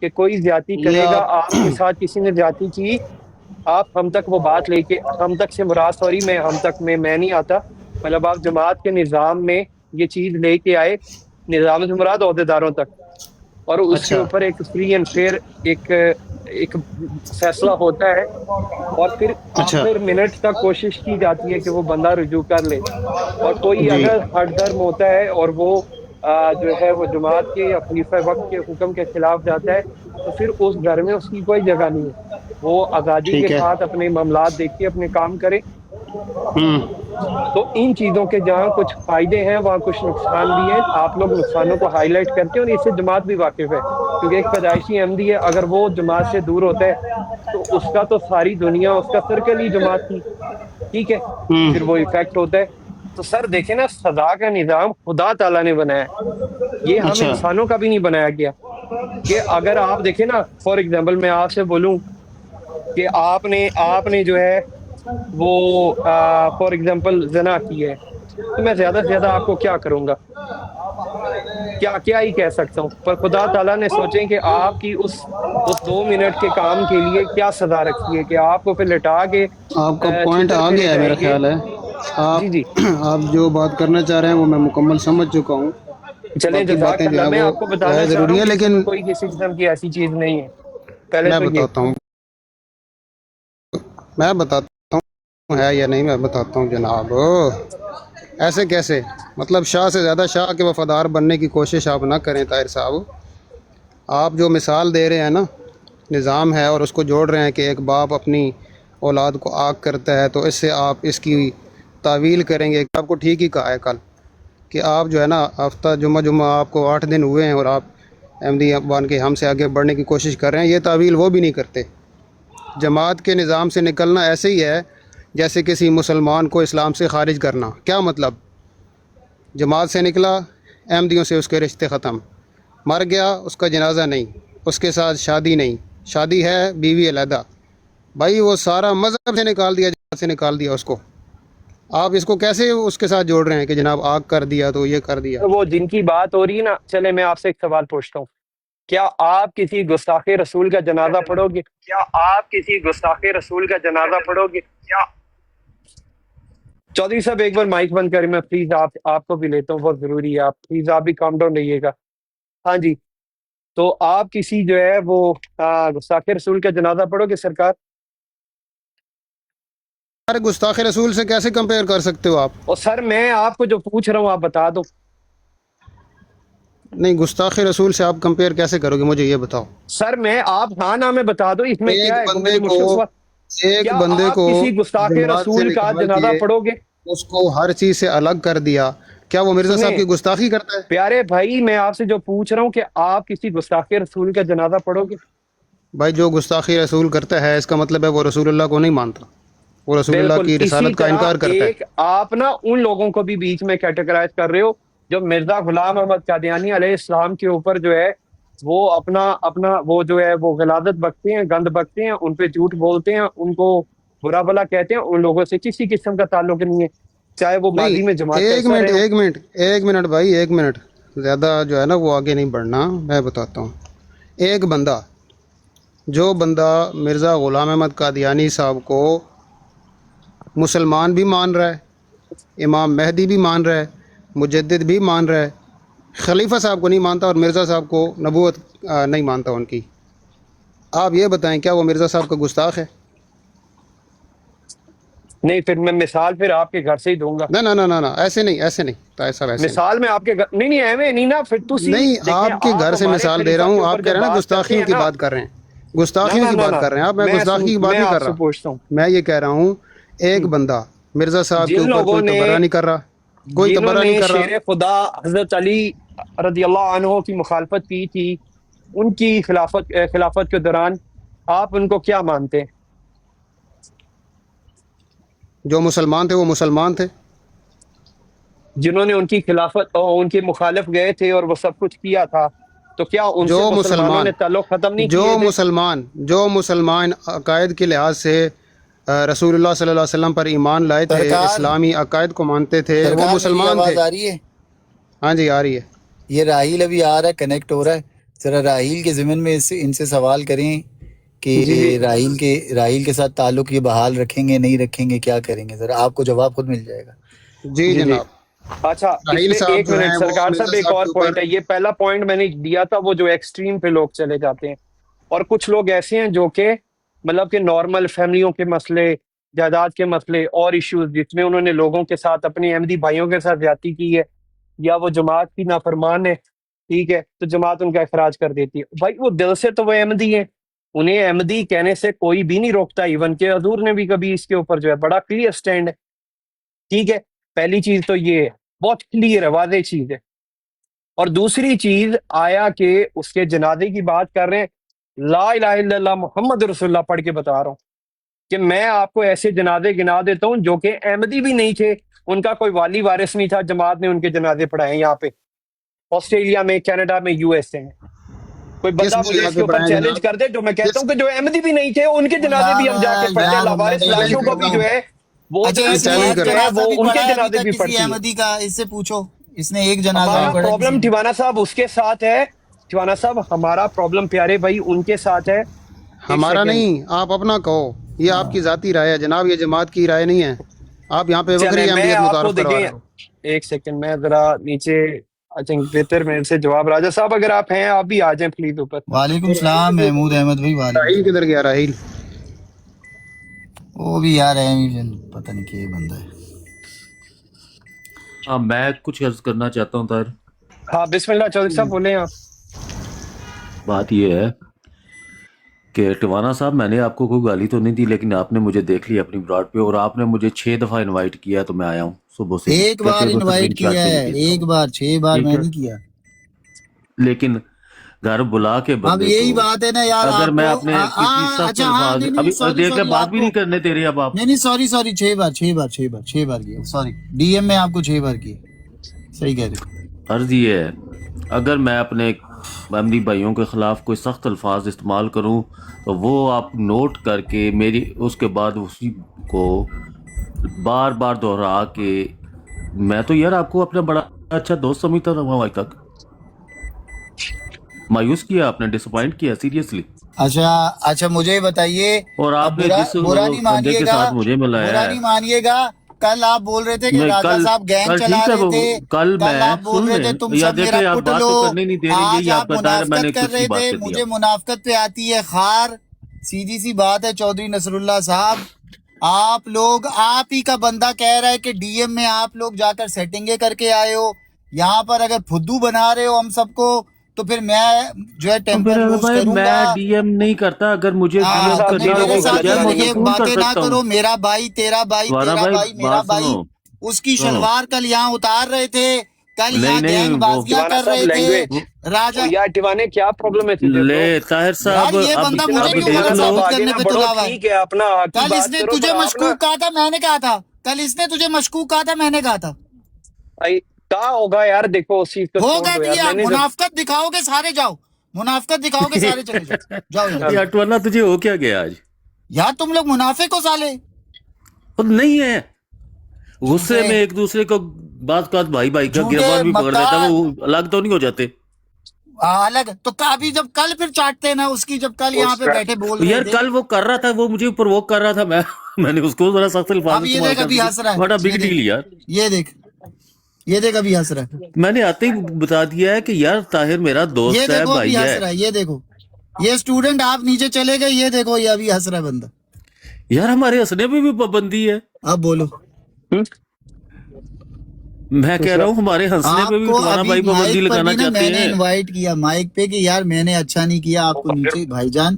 کہ کوئی زیادتی کرے یہ گا، آپ آپ کے ساتھ کسی نے زیادتی کی، آپ ہم تک وہ بات لے کے، ہم تک سے مراد سوری میں ہم تک میں نہیں آتا، مطلب آپ جماعت کے نظام میں یہ چیز لے کے آئے، نظام سے مراد عہدیداروں تک، اور اس کے اچھا اوپر ایک فری اینڈ فیئر ایک فیصلہ ہوتا ہے، اور پھر اچھا آخر منٹ تک کوشش کی جاتی ہے کہ وہ بندہ رجوع کر لے، اور کوئی جی اگر ہٹ درم ہوتا ہے اور وہ جو ہے وہ جماعت کے یا خلیفہ وقت کے حکم کے خلاف جاتا ہے، تو پھر اس گھر میں اس کی کوئی جگہ نہیں ہے، وہ آزادی کے ٹھیک ہے ساتھ اپنے معاملات دیکھ کے اپنے کام کرے۔ ہوں تو ان چیزوں کے جہاں کچھ فائدے ہیں وہاں کچھ نقصان بھی ہیں، آپ لوگ نقصانوں کو ہائی لائٹ کرتے ہیں، اور اس سے جماعت بھی واقف ہے، کیونکہ ایک پیدائشی احمدی ہے، اگر وہ جماعت سے دور ہوتا ہے تو اس کا تو ساری دنیا، اس کا سرکل ہی جماعت کی، ٹھیک ہے، ہوں پھر وہ ایفیکٹ ہوتا ہے۔ تو سر دیکھیں نا، سزا کا نظام خدا تعالیٰ نے بنایا ہے، یہ ہم اچھا انسانوں کا بھی نہیں بنایا گیا، کہ اگر آپ دیکھیں نا، فار ایگزامپل میں آپ سے بولوں کہ آپ نے جو ہے وہ فار ایگزامپل زنا کی ہے، تو میں زیادہ سے زیادہ آپ کو کیا کروں گا، کیا ہی کہہ سکتا ہوں، پر خدا تعالیٰ نے سوچیں کہ آپ کی اس 2 منٹ کے کام کے لیے کیا سزا رکھی ہے، کہ آپ کو پھر لٹا کے آپ کا پوائنٹ چھتر آ پھیرے گیا ہے میرا جائیں گے۔ خیال ہے، جی جی، آپ جو بات کرنا چاہ رہے ہیں وہ میں مکمل سمجھ چکا ہوں، چلیں باقی جزاک باتیں جو اللہ، ہے میں وہ آپ کو جو ہے بتانا چاہ رہا ضروری ہوں ہے، کہ اس میں لیکن کوئی کسی قسم کی ایسی چیز نہیں ہے، پہلے میں تو یہ۔ بتاتا ہوں ہے یا نہیں، میں بتاتا ہوں جناب۔ ایسے کیسے؟ مطلب شاہ سے زیادہ شاہ کے وفادار بننے کی کوشش آپ نہ کریں طاہر صاحب، آپ جو مثال دے رہے ہیں نا، نظام ہے اور اس کو جوڑ رہے ہیں کہ ایک باپ اپنی اولاد کو آگ کرتا ہے، تو اس سے آپ اس کی تعویل کریں گے۔ آپ کو ٹھیک ہی کہا ہے کل کہ آپ جو ہے نا، ہفتہ جمعہ آپ کو 8 دن ہوئے ہیں اور آپ احمدی بن کے ہم سے آگے بڑھنے کی کوشش کر رہے ہیں، یہ تعویل وہ بھی نہیں کرتے۔ جماعت کے نظام سے نکلنا ایسے ہی ہے جیسے کسی مسلمان کو اسلام سے خارج کرنا۔ کیا مطلب؟ جماعت سے نکلا، احمدیوں سے اس کے رشتے ختم، مر گیا، اس کا جنازہ نہیں، اس کے ساتھ شادی نہیں، شادی ہے بیوی علیحدہ، بھائی وہ سارا مذہب سے نکال دیا، جماعت سے نکال دیا اس کو۔ آپ اس کو کیسے اس کے ساتھ جوڑ رہے ہیں کہ جناب آگ کر دیا تو یہ کر دیا؟ وہ جن کی بات ہو رہی ہے نا، چلے میں آپ سے ایک سوال پوچھتا ہوں، کیا آپ کسی گستاخ رسول کا جنازہ پڑھو گے؟ کیا آپ کسی گستاخ رسول کا جنازہ پڑھو گے؟ کیا چودھری صاحب ایک بار مائک بند کریں، میں پلیز آپ کو بھی لیتا ہوں، بہت ضروری ہے، آپ پلیز آپ بھی کام ڈاؤن رہیے گا۔ ہاں جی، تو آپ کسی جو ہے وہ گستاخ رسول کا جنازہ پڑھو گے سرکار؟ ارے گستاخ رسول سے کیسے کمپیئر کر سکتے ہو آپ؟ اور سر میں آپ کو جو پوچھ رہا ہوں آپ بتا دو۔ نہیں، گستاخ رسول سے آپ کمپیئر کیسے کرو گے، مجھے یہ بتاؤ۔ سر میں آپ ہاں نہ میں بتا دو، اس میں ایک کیا ہے، کوئی بندے مجھے کو مشکل سوال؟ ایک کیا بندے آپ کو کسی گستاخ جماعت سے رسول کا نکال جنازہ دیے، پڑھو گے؟ اس کو ہر چیز سے الگ کر دیا، کیا وہ مرزا صاحب سنیں کی گستاخی کرتا ہے؟ پیارے بھائی، میں آپ سے جو پوچھ رہا ہوں کہ آپ کسی گستاخ رسول کا جنازہ پڑھو گے؟ بھائی جو گستاخی رسول کرتا ہے اس کا مطلب ہے وہ رسول اللہ کو نہیں مانتا، وہ رسول اللہ بالکل کی اسی رسالت کا طرح انکار کرتا ہے۔ ایک آپ نا ان لوگوں کو بھی بیچ میں کیٹیگرائز کر رہے ہو جو مرزا غلام احمد قادیانی علیہ السلام کے اوپر جو ہے وہ اپنا وہ جو ہے وہ غلاظت بکتے ہیں، گند بکتے ہیں، ان پہ جھوٹ بولتے ہیں، ان کو برا بلا کہتے ہیں، ان لوگوں سے کسی قسم کا تعلق نہیں ہے، چاہے وہ نہیں، ماضی میں جماعت کا ایک حصہ منٹ رہے ہوں۔ ایک منٹ ایک منٹ بھائی، ایک منٹ، زیادہ جو ہے نا وہ آگے نہیں بڑھنا، میں بتاتا ہوں۔ ایک بندہ، جو بندہ مرزا غلام احمد قادیانی صاحب کو مسلمان بھی مان رہا ہے، امام مہدی بھی مان رہا ہے، مجدد بھی مان رہا ہے، خلیفہ صاحب کو نہیں مانتا اور مرزا صاحب کو نبوت نہیں مانتا ان کی، آپ یہ بتائیں کیا وہ مرزا صاحب کا گستاخ ہے؟ نہیں، پھر میں مثال پھر آپ کے گھر سے ہی دوں گا، نہ نہ نہ نہ نہ، ایسے نہیں، ایسے نہیں طاہر صاحب، ایسے نہیں۔ مثال میں آپ کے گھر نہیں ایویں نہیں نا، پھر تسی نہیں، دیکھیں، آپ کے گھر آپ سے ہمارے مثال دے رہا خلیفہ کے ہوں، اوپر آپ کہہ جب رہے ہیں نا بات کرتے گستاخیوں ہیں کی نا، بات کر رہے ہیں، نہ گستاخیوں نہ کی نہ بات نہ کر رہے ہیں آپ، میں گستاخی کی بات میں نہیں آپ کر سے رہا، پوچھتا ہوں، میں یہ کہہ رہا ہوں ایک بندہ مرزا صاحب کے جن اوپر لوگوں کوئی نے تبرہ نہیں کر رہا، کوئی جنہوں تبرہ نے نہیں کر رہا۔ شیر خدا حضرت علی رضی اللہ عنہ کی مخالفت کی تھی، ان کی خلافت کے دوران آپ ان کو کیا مانتے ہیں؟ جو مسلمان تھے وہ مسلمان تھے، جنہوں نے ان کی خلافت اور ان کے مخالف گئے تھے اور وہ سب کچھ کیا تھا، تو کیا ان سے مسلمانوں نے تعلق ختم نہیں کیے تھے؟ جو مسلمان عقائد کے لحاظ سے رسول اللہ صلی اللہ علیہ وسلم پر ایمان لائے تھے، سرکار اسلامی عقائد کو مانتے تھے، وہ سرکار میری مسلمان تھے۔ آواز آ رہی ہے؟ ہاں جی، آ رہی ہے۔ یہ راہیل ابھی آ رہا ہے، کنیکٹ ہو رہا ہے، ذرا راہیل کے ضمن میں ان سے سوال کریں کہ جی جی راہیل کے ساتھ تعلق یہ بحال رکھیں گے نہیں رکھیں گے، کیا کریں گے؟ ذرا آپ کو جواب خود مل جائے گا۔ جی جی جی جناب، اچھا اس راہیل میں صاحب ایک جو منٹ ہیں وہ سرکار مرزا صاحب ایک صاحب اور کے پوائنٹ اوپر ہے، یہ پہلا پوائنٹ میں نے دیا تھا وہ جو ایکسٹریم پہ لوگ چلے جاتے ہیں، اور کچھ لوگ ایسے ہیں جو کہ مطلب کہ نارمل فیملیوں کے مسئلے، جائیداد کے مسئلے اور ایشوز جس میں انہوں نے لوگوں کے ساتھ اپنے احمدی بھائیوں کے ساتھ زیادتی کی ہے یا وہ جماعت کی نافرمان ہے، ٹھیک ہے، تو جماعت ان کا اخراج کر دیتی ہے۔ بھائی وہ دل سے تو وہ احمدی ہیں، انہیں احمدی کہنے سے کوئی بھی نہیں روکتا، ایون کہ حضور نے بھی کبھی اس کے اوپر جو ہے بڑا کلیئر سٹینڈ ہے، ٹھیک ہے۔ پہلی چیز تو یہ ہے، بہت کلیئر ہے، واضح چیز ہے۔ اور دوسری چیز آیا کہ اس کے جنازے کی بات کر رہے ہیں، لا الہ الا اللہ محمد رسول اللہ پڑھ کے بتا رہا ہوں کہ میں آپ کو ایسے جنازے گنا دیتا ہوں جو کہ احمدی بھی نہیں تھے، ان کا کوئی والی وارث نہیں تھا، جماعت نے ان کے جنازے پڑھائے یہاں پہ آسٹریلیا میں، کینیڈا میں، یو ایس اے میں۔ کوئی کس بندہ نے مجھے اس کے جنازے اوپر پڑھائے چیلنج جناب؟ کر دے جو میں کہتا کس ہوں کہ جو احمدی بھی نہیں تھے ان کے جنازے بھی یار ہم جا کے پڑھتے ہیں، یار میں لاوارث چیلنج لاشوں کو کرتا بھی ہوں۔ جو ہے وہ اچھا اس نے چیلنج ایک کر جو رہا ہے ہوں۔ جنازہ وہ بھی ان کے پڑھا ہے ابھی جنازے تک بھی کسی پڑھتی ہے۔ احمدی کا؟ اس سے پوچھو، اس نے ایک جنازہ ہمارا بھی پڑھا کسی پرابلم نے؟ ٹھوانا صاحب اس کے ساتھ ہے، ٹھوانا صاحب ہمارا پرابلم پیارے بھائی ان کے ساتھ ہے۔ ایک ہمارا سیکنڈ، نہیں، آپ اپنا کہو، یہ آپ کی ذاتی رائے ہے جناب، یہ جماعت کی رائے نہیں ہے، آپ یہاں پہ چلیں بکری میں احمدیت آپ کو متعارف کروا دیکھیں، رہے ہو۔ ایک سیکنڈ میں ذرا نیچے آئی تھنک بہتر میرے سے جواب راجہ صاحب اگر آپ ہیں آپ بھی آ جائیں پلیز اوپر۔ وعلیکم السلام محمود احمد بھائی، وعلیکم راہیل السلام۔ کدھر گیا راہیل؟ وہ بھی یار ہے، پتہ نہیں کہ بندہ ہے۔ ہاں میں کچھ عرض کرنا چاہتا ہوں طاہر۔ ہاں بسم اللہ چودھری صاحب بولیں آپ۔ بات یہ ہے کہ ٹوانا صاحب میں نے آپ کو کوئی گالی تو نہیں دی، لیکن آپ نے مجھے دیکھ لیا اپنی براڈ پہ، اور آپ نے مجھے 6 دفعہ انوائٹ کیا تو میں آیا ہوں صبح سے ایک بار کیسے کو انوائٹ تسلیم شاٹ کیا کے ہے، لیے، ایک بار، 6 بار ٹھیک میں ہے، نہیں کیا۔ لیکن گھر بلا کے اب بندے یہی کو بات ہے نا یار، اگر آپ میں کو اپنے کسی سخت اچھا ہاں الفاظ نہیں نہیں ابھی سوری دیکھ لیں، سوری، بات آپ بھی کو نہیں کرنے تیرے اب آپ نہیں نہیں سوری سوری، 6 بار کیا، سوری ڈی ایم میں آپ کو 6 بار کیا، صحیح کہہ رہے ہو۔ عرض یہ ہے اگر میں اپنے احمدی بھائیوں کے خلاف کوئی سخت الفاظ استعمال کروں تو وہ آپ نوٹ کر کے میری اس کے بعد اسی کو بار بار دہرا کے، میں تو یار آپ کو اپنا بڑا اچھا دوست سمجھتا رہا ہوں آج تک، مایوس کیا آپ نے، ڈس اپوائنٹ کیا سیریسلی، اچھا مجھے بتائیے، اور اب آپ نے جس برا نہیں بندے مانیے کے گا، ساتھ مجھے ملایا برا ہے، نہیں مانیے گا، کل آپ بول رہے تھے کہ نہیں راجہ صاحب گینگ کل چلا ٹھیک ہے رہے تھے، کل کل میں آپ بول سن رہے لیں، تھے تم یا سب میرا دیکھیں آپ پٹ بات لو، تو کرنے نہیں دے رہے، آج یہی آپ آپ بتا رہے میں نے منافقت کر کچھ ہی رہے بات تھے، کر دیا۔ مجھے منافقت پہ آتی ہے خار، سیدھی سی بات ہے چودھری نصر اللہ صاحب، آپ لوگ، آپ ہی کا بندہ کہہ رہا ہے کہ ڈی ایم میں آپ لوگ جا کر سیٹنگیں کر کے آئے ہو، یہاں پر اگر پھدو بنا رہے ہو ہم سب کو، تو پھر میں جو ہے تو پھر ٹیمپر لوز بھائی کروں میں گا۔ ڈی ایم نہیں کرتا، اگر مجھے ڈی ٹھوانا ایم صاحب نہیں کرنا چیزوں میرے کو ہوگا تو ساتھ کیا غلطی میں ہو یار اسے گئی۔ یہ فون کر باتیں نہ سکتا ہوں؟ کرو، میرا بھائی تیرا بھائی سوارا میرا بھائی بھائی میرا بات بھائی، سنو اس کی سنو، شلوار کل یہاں اتار رہے تھے، کل نہیں یہاں گینگ نہیں وہ بازیاں ٹھوانا کر صاحب رہے تھے، لینگویج، راجہ یار ٹھوانے کیا پرابلم ہے تجھے برو؟ لے طاہر یار صاحب یہ بندہ جناب مجھے اب کیوں دیکھ غلط ٹھوانا لو، صاحب ثابت آگے کرنے نہ پہ بڑھو، تلا ہوا ہے؟ ٹھیک ہے اپنا حق کی کل اس بات نے کرو، پر تجھے آپ نا مشکوک کہا تھا، میں نے کہا تھا، کل اس نے تجھے مشکوک کہا تھا، میں نے کہا تھا، کہا ہوگا یار، دیکھو اس چیز کو چھوڑ ہوگا دو یار، دیا، میں نے جب منافقت دکھاؤ گے سارے جاؤ، منافقت دکھاؤ گے سارے چلے جاؤ، جاؤ یہاں سے۔ چلو یار ٹوانا تجھے ہو کیا گیا آج؟ یار تم لوگ منافق ہو سالے، وہ نہیں ہے، غصے جھوٹے میں ایک دوسرے کو بعض اوقات بھائی بھائی کا جھوٹے گربان بھی پکڑ دیتا ہے، مکار، وہ الگ تو نہیں ہو جاتے؟ الگ تو کبھی جب کل پھر چاٹتے نا اس کی، جب کل یہاں پہ بیٹھے بول رہے یار تھے۔ کل وہ کر رہا تھا، وہ مجھے پرووک کر رہا تھا، میں نے اس کو ذرا سخت الفاظ اب یہ استعمال دیکھ کر ابھی دیے، ہنس رہا بڑا ہے، یہ بگ دیکھ، ڈیل یار۔ یہ دیکھ، یہ دیکھ ابھی ہنس رہا ہے، میں نے آتے ہی بتا دیا ہے کہ یار طاہر میرا یہ دوست ہے، دیکھو ابھی بھائی ہنس ہے، رہا ہے، یہ دیکھو، یہ اسٹوڈنٹ آپ نیچے چلے گئے، یہ دیکھو یہ ابھی ہنس رہا ہے بندہ۔ یار ہمارے ہنسنے پہ بھی پابندی ہے، اب بولو، میں کہہ رہا ہوں ہمارے ہنسنے پہ آپ بھی کو ٹوانا ابھی بھائی پابندی مائک پر لگانا بھی نا چاہتے میں نے ہیں۔ انوائٹ کیا مائک پہ کہ یار میں نے اچھا نہیں کیا آپ کو نیچے، بھائی جان،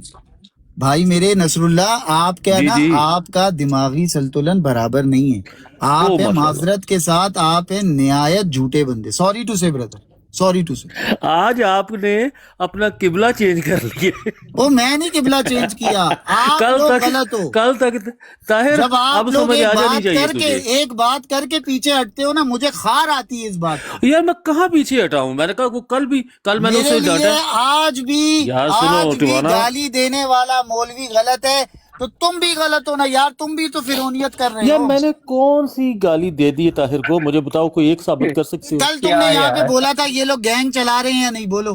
بھائی میرے نصر اللہ، آپ کیا جی نا، جی، آپ کا دماغی سنتولن برابر نہیں ہے، او آپ ہیں ماشاء اللہ، معذرت کے ساتھ، آپ ہیں نہایت جھوٹے بندے، سوری ٹو سے بردر، سوری ٹو سے۔ آج آپ نے اپنا قبلہ چینج کر لیا، وہ میں نہیں قبلہ چینج کیا، آپ کل لوگ تک غلط ہو، کل تک طاہر جب اب آپ لوگ سمجھ ایک آ جانی بات چاہیے کر کے تجھے۔ ایک بات کر کے پیچھے ہٹتے ہو نا، مجھے خار آتی ہے اس بات پہ۔ یار میں کہاں پیچھے ہٹا ہوں، میں نے کہا وہ کل میں نے میرے اسے لیے ڈانٹا، یار سنو آج بھی ٹوانا، گالی دینے والا مولوی غلط ہے، تو تم بھی غلط ہو نا یار، تم بھی تو فرونیت کر رہے یار ہو۔ میں نے کون سی گالی دے دی ہے طاہر کو؟ مجھے بتاؤ، کوئی ایک ثابت کر سکتے ہو؟ کل تم کیا نے یہاں پہ یار، بولا تھا یہ لوگ گینگ چلا رہے ہیں یا نہیں، بولو،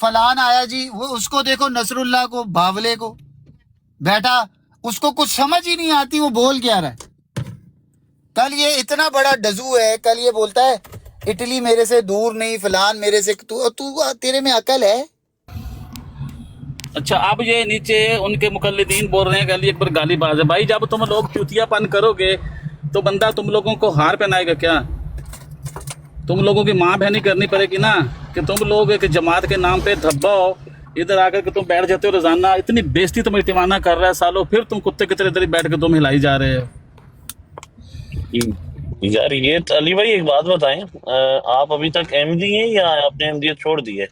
فلان آیا جی، وہ اس کو دیکھو نصر اللہ کو، باولے کو بیٹھا، اس کو کچھ سمجھ ہی نہیں آتی وہ بول کیا رہا ہے۔ کل یہ اتنا بڑا ڈزو ہے، کل یہ بولتا ہے اٹلی میرے سے دور نہیں، فلان میرے سے، تیرے میں عقل ہے؟ اچھا اب یہ نیچے ان کے مقلدین بول رہے ہیں کہ علی اکبر گالی باز ہے۔ بھائی جب تم لوگ چوتیا پن کرو گے تو بندہ تم لوگوں کو ہار پہنائے گا کیا؟ تم لوگوں کی ماں بہنی کرنی پڑے گی نا، کہ تم لوگ ایک جماعت کے نام پہ دھبا ہو، ادھر آ کر کے تم بیٹھ جاتے ہو روزانہ، اتنی بےزتی تم اتمانہ کر رہا ہے سالوں، پھر تم کتے کی طرح ادھر ہی بیٹھ کے تم ہلائی جا رہے ہو۔ یار یہ علی بھائی ایک بات بتائیں، آپ ابھی تک احمدی ہیں یا آپ نے احمدیت چھوڑ دی ہے؟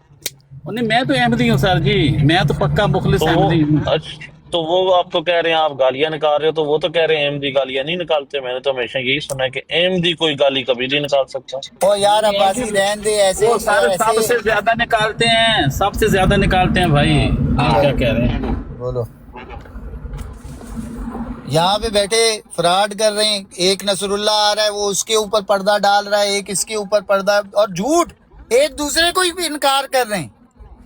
نہیں میں تو احمدی ہوں سر جی، میں تو پکا مخلص تو وہ احمدی ہوں۔ تو وہ آپ تو کہہ رہے ہیں آپ گالیاں نکال رہے ہو، تو وہ تو کہہ رہے ہیں احمدی گالیاں نہیں نکالتے۔ میں نے تو ہمیشہ یہی سنا ہے کہ احمدی کوئی گالی کبھی نہیں نکال سکتا۔ او یار عباسی رہن دے، ایسے وہ سر سب سے زیادہ نکالتے ہیں، سب سے زیادہ نکالتے ہیں بھائی، آپ کیا کہہ رہے ہیں؟ بولو، یہاں پہ بیٹھے فراڈ کر رہے ہیں، ایک نصر اللہ آ رہا ہے وہ اس کے اوپر پردہ ڈال رہا ہے، ایک اس کے اوپر پردہ، اور جھوٹ ایک دوسرے کو ہی بھی انکار کر رہے ہیں۔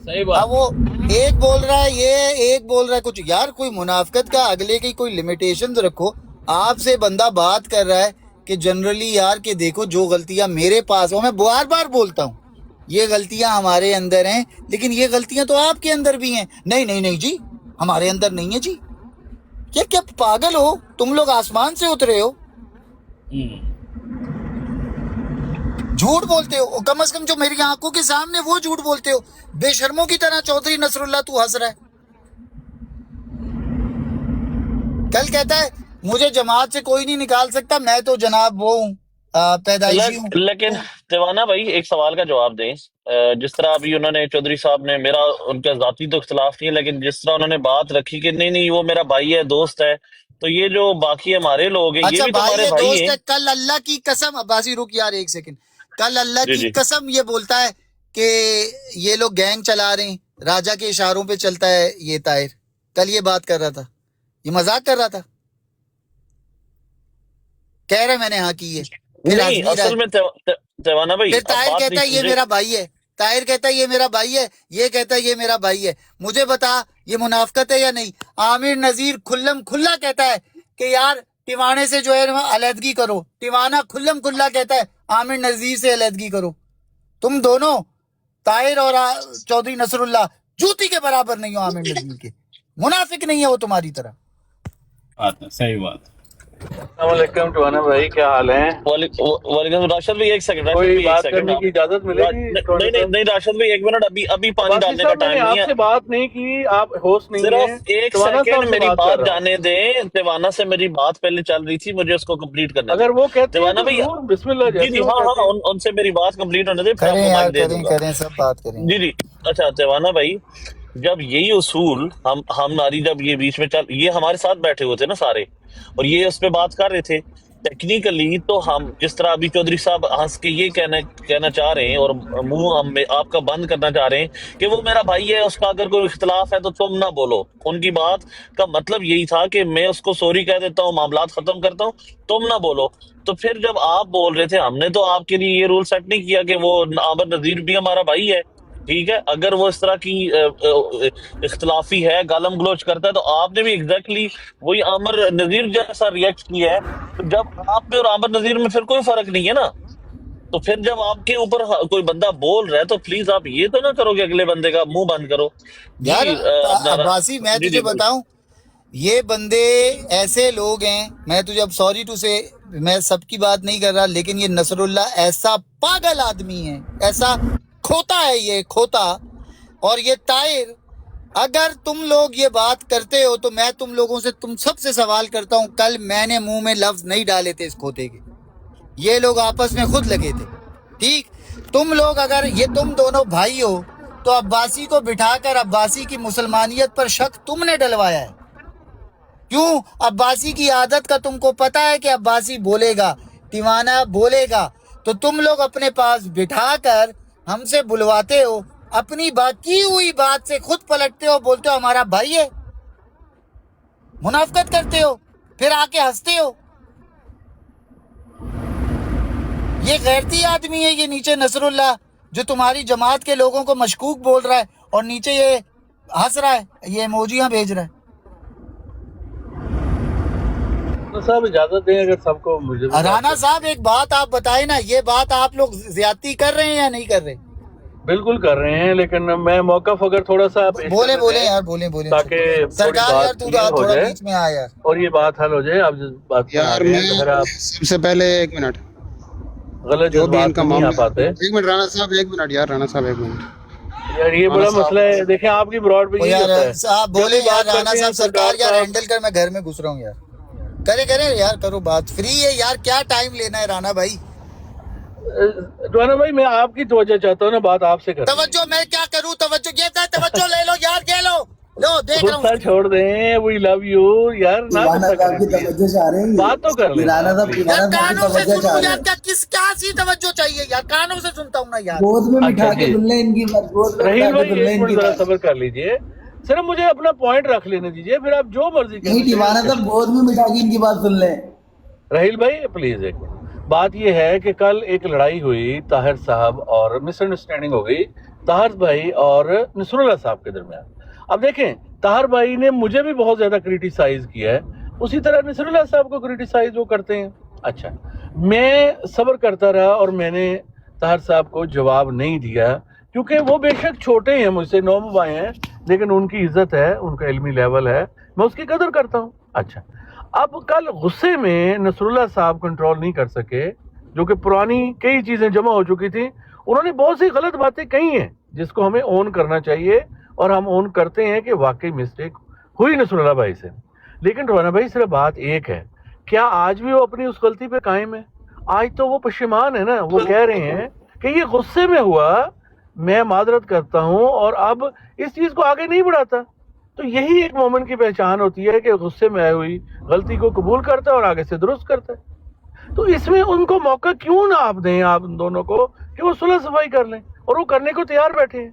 صحیح بات۔ اب وہ ایک بول رہا ہے یہ، ایک بول رہا ہے کچھ، یار کوئی منافقت کا اگلے کی کوئی لیمیٹیشنز رکھو۔ آپ سے بندہ بات کر رہا ہے کہ جنرلی یار کہ دیکھو جو غلطیاں میرے پاس ہوں، میں بار بار بولتا ہوں یہ غلطیاں ہمارے اندر ہیں، لیکن یہ غلطیاں تو آپ کے اندر بھی ہیں۔ نہیں نہیں نہیں جی، ہمارے اندر نہیں ہے جی۔ کیا پاگل ہو تم لوگ؟ آسمان سے اترے ہو؟ جھوٹ بولتے ہو، کم از کم جو میری آنکھوں کے سامنے وہ جھوٹ بولتے ہو، بے شرموں کی طرح۔ چودھری نصر اللہ تو ہنس رہا ہے، کل کہتا ہے مجھے جماعت سے کوئی نہیں نکال سکتا، میں تو جناب وہ ہوں، پیدائشی ہوں۔ لیکن تیوانہ بھائی ایک سوال کا جواب دیں، جس طرح ابھی انہوں نے چودھری صاحب نے، میرا ان کا ذاتی تو اختلاف نہیں ہے، لیکن جس طرح انہوں نے بات رکھی کہ نہیں نہیں وہ میرا بھائی ہے، دوست ہے، تو یہ جو باقی ہمارے لوگ ہیں یہ اچھا بھی تو بھائی ہمارے ہے، بھائی دوست ہیں۔ ہے، کل اللہ کی قسم، عباسی رک یار ایک سیکنڈ، کل اللہ جی کی جی قسم یہ بولتا ہے کہ یہ لوگ گینگ چلا رہے ہیں، راجا کے اشاروں پہ چلتا ہے یہ طاہر، کل یہ بات کر رہا تھا، یہ مذاق کر رہا تھا، کہہ رہا ہے میں نے ہاں کی ہے، پھر ہنس نہیں، بھی رہا اصل ہے، میں تیوانہ بھائی پھر اب طاہر بات کہتا ہے نہیں یہ سمجھے۔ میرا بھائی ہے، طاہر کہتا ہے یہ میرا بھائی ہے، یہ کہتا ہے یہ میرا بھائی ہے۔ مجھے بتا یہ منافقت ہے یا نہیں؟ عامر نذیر کھلم کھلا کہتا ہے کہ یار ٹیوانے سے جو ہے علیحدگی کرو، ٹیوانا کھلم کھلا کہتا ہے عامر نذیر سے علیحدگی کرو۔ تم دونوں طاہر اور چودھری نصر اللہ جوتی کے برابر نہیں ہو عامر نذیر کے، منافق نہیں ہے وہ تمہاری طرح۔ بات ہے، صحیح بات۔ السلام علیکم ٹوانا بھائی، کیا حال ہیں؟ وعلیکم راشد بھائی ایک سیکنڈ، راشد کوئی بھائی ایک بات سیکنڈ، کرنے کی اجازت ملے گی ٹوانا نہیں نہیں صاحب؟ نہیں راشد بھائی ایک منٹ، ابھی پانی عباسی ڈالنے کا صاحب میں نے ٹائم نہیں آپ ہے، سے بات نہیں کی، آپ ہوسٹ نہیں ہیں، صرف ایک ٹوانا سیکنڈ صاحب سے میری بات کر بات رہا ہوں۔ جانے دیں، تیوانہ سے میری بات پہلے چل رہی تھی، مجھے اس کو کمپلیٹ کرنے دیں۔ اگر وہ کہتے ہیں تیوانہ تو بھائی ضرور، بسم اللہ، جی جیسے جی وہ ہاں کہتے ہاں، ہیں۔ ان سے میری بات کمپلیٹ ہونے دیں، پھر آپ کریں کو یار، مائک دے دوں کریں گا۔ کریں، سب بات کریں۔ جی جی اچھا تیوانہ بھائی، جب یہی اصول ہماری جب یہ بیچ میں یہ ہمارے ساتھ بیٹھے ہوئے تھے نا سارے، اور یہ اس پہ بات کر رہے تھے ٹیکنیکلی، تو ہم جس طرح ابھی چودھری صاحب ہنس کے یہ کہنا چاہ رہے ہیں اور منہ آپ کا بند کرنا چاہ رہے ہیں کہ وہ میرا بھائی ہے، اس کا اگر کوئی اختلاف ہے تو تم نہ بولو، ان کی بات کا مطلب یہی تھا کہ میں اس کو سوری کہہ دیتا ہوں، معاملات ختم کرتا ہوں، تم نہ بولو۔ تو پھر جب آپ بول رہے تھے، ہم نے تو آپ کے لیے یہ رول سیٹ نہیں کیا کہ وہ عامر نذیر بھی ہمارا بھائی ہے، ٹھیک ہے، اگر وہ اس طرح کی اختلافی ہے، گالم گلوچ کرتا ہے، تو آپ نے بھی ایگزیکٹلی وہی عامر نذیر جیسا ریئیکٹ کیا ہے۔ تو جب آپ میں اور عامر نذیر میں پھر کوئی فرق نہیں ہے نا، تو پھر جب آپ کے اوپر کوئی بندہ بول رہا ہے تو پلیز آپ یہ تو نہ کرو کہ اگلے بندے کا منہ بند کرو۔ یار جی اپنا عباسی میں جی تجھے جی بتاؤں، یہ بندے ایسے لوگ ہیں، میں تجھے اب سوری ٹو سے، میں سب کی بات نہیں کر رہا، لیکن یہ نصر اللہ ایسا پاگل آدمی ہے، ایسا کھوتا ہے یہ کھوتا۔ اور یہ طاہر، اگر تم لوگ یہ بات کرتے ہو تو میں تم لوگوں سے، تم سب سے سوال کرتا ہوں، کل میں نے منہ میں لفظ نہیں ڈالے تھے اس کھوتے کے، یہ لوگ آپس میں خود لگے تھے، ٹھیک؟ تم لوگ اگر یہ تم دونوں بھائی ہو تو عباسی کو بٹھا کر عباسی کی مسلمانیت پر شک تم نے ڈلوایا ہے۔ کیوں؟ عباسی کی عادت کا تم کو پتا ہے کہ عباسی بولے گا، ٹیوانا بولے گا، تو تم لوگ اپنے پاس بٹھا کر ہم سے بلواتے ہو، اپنی بات کی ہوئی بات سے خود پلٹتے ہو، بولتے ہو ہمارا بھائی ہے، منافقت کرتے ہو، پھر آ کے ہنستے ہو۔ یہ غیرتی آدمی ہے یہ نیچے نصر اللہ، جو تمہاری جماعت کے لوگوں کو مشکوک بول رہا ہے، اور نیچے یہ ہنس رہا ہے, یہ ایموجیاں بھیج رہا ہے. تو صاحب اجازت دیں اگر سب کو مجھے بھی رانا صاحب ایک بات آپ بتائیں نا, یہ بات آپ لوگ زیادتی کر رہے ہیں یا نہیں کر رہے؟ بالکل کر رہے ہیں, لیکن میں موقف اگر تھوڑا سا آپ بولیں بولیں یار, بولیں بولیں تاکہ تھوڑی سرکار یار, بات تو کلیئر ہو تھوڑا جائے بیچ میں آ یار. اور یہ بات حل ہو جائے. آپ جس بات پہ آ یار گئے میں ہیں, اگر آپ سب سے پہلے ایک منٹ, غلط جو بھی ان جذبات کا میں نہیں آ معاملہ, پاتے ایک منٹ رانا صاحب, ایک منٹ یار, رانا صاحب ایک منٹ. یار, یہ بڑا مسئلہ ہے. دیکھیں آپ کی براڈ پہ وہ یہی یار ہوتا ہے, صاحب جب بولیں بھی یار, بات رانا کرتے ہیں صاحب سرکار یار صاحب, ہینڈل کر, میں گھر میں گھس رہا ہوں یار. کریں یار, کرو بات, فری ہے یار, کیا ٹائم لینا ہے رانا بھائی. رانا بھائی میں آپ کی توجہ چاہتا ہوں نا, بات آپ سے کرنی ہے. توجہ میں کیا کروں, توجہ یہ تھا, توجہ لے لو یار, یہ لو دیکھ رہا غصہ ہوں. چھوڑ دیں, وی لو یو یار, نہ غصہ کریں please. بات تو کر لیں please. یار کانوں سے سنوں یار, کیا سی توجہ چاہیے یار, کانوں سے سنتا ہوں نا یار. اچھا جی رحیل بھائی, ایک منٹ ذرا صبر کر لیجئے, صرف مجھے اپنا پوائنٹ رکھ لینے دیجئے, پھر آپ جو مرضی کریں. گود میں بٹھا کے ان کی بات سن لیں. رحیل بھائی پلیز ایک منٹ. بات یہ ہے کہ کل ایک لڑائی ہوئی طاہر صاحب اور مس انڈرسٹینڈنگ ہو گئی طاہر بھائی اور نصر اللہ صاحب کے درمیان. اب دیکھیں, طاہر بھائی نے مجھے بھی بہت زیادہ کریٹیسائز کیا ہے, اسی طرح نصر اللہ صاحب کو کریٹیسائز وہ کرتے ہیں. اچھا, میں صبر کرتا رہا اور میں نے طاہر صاحب کو جواب نہیں دیا, کیونکہ وہ بے شک چھوٹے ہیں مجھ سے, 9 بھائی ہیں, لیکن ان کی عزت ہے, ان کا علمی لیول ہے, میں اس کی قدر کرتا ہوں. اچھا, اب کل غصے میں نصر اللہ صاحب کنٹرول نہیں کر سکے, جو کہ پرانی کئی چیزیں جمع ہو چکی تھیں, انہوں نے بہت سی غلط باتیں کہی ہیں جس کو ہمیں اون کرنا چاہیے, اور ہم اون کرتے ہیں کہ واقعی مسٹیک ہوئی نصر اللہ بھائی سے. لیکن رانا بھائی صرف بات ایک ہے, کیا آج بھی وہ اپنی اس غلطی پہ قائم ہے؟ آج تو وہ پشیمان ہے نا, وہ کہہ رہے ہیں کہ یہ غصے میں ہوا, میں معذرت کرتا ہوں اور اب اس چیز کو آگے نہیں بڑھاتا. تو یہی ایک مومن کی پہچان ہوتی ہے کہ غصے میں آئی ہوئی غلطی کو قبول کرتا ہے اور آگے سے درست کرتا ہے. تو اس میں ان کو موقع کیوں نہ آپ دیں, آپ ان دونوں کو, کہ وہ صلح صفائی کر لیں, اور وہ کرنے کو تیار بیٹھے ہیں.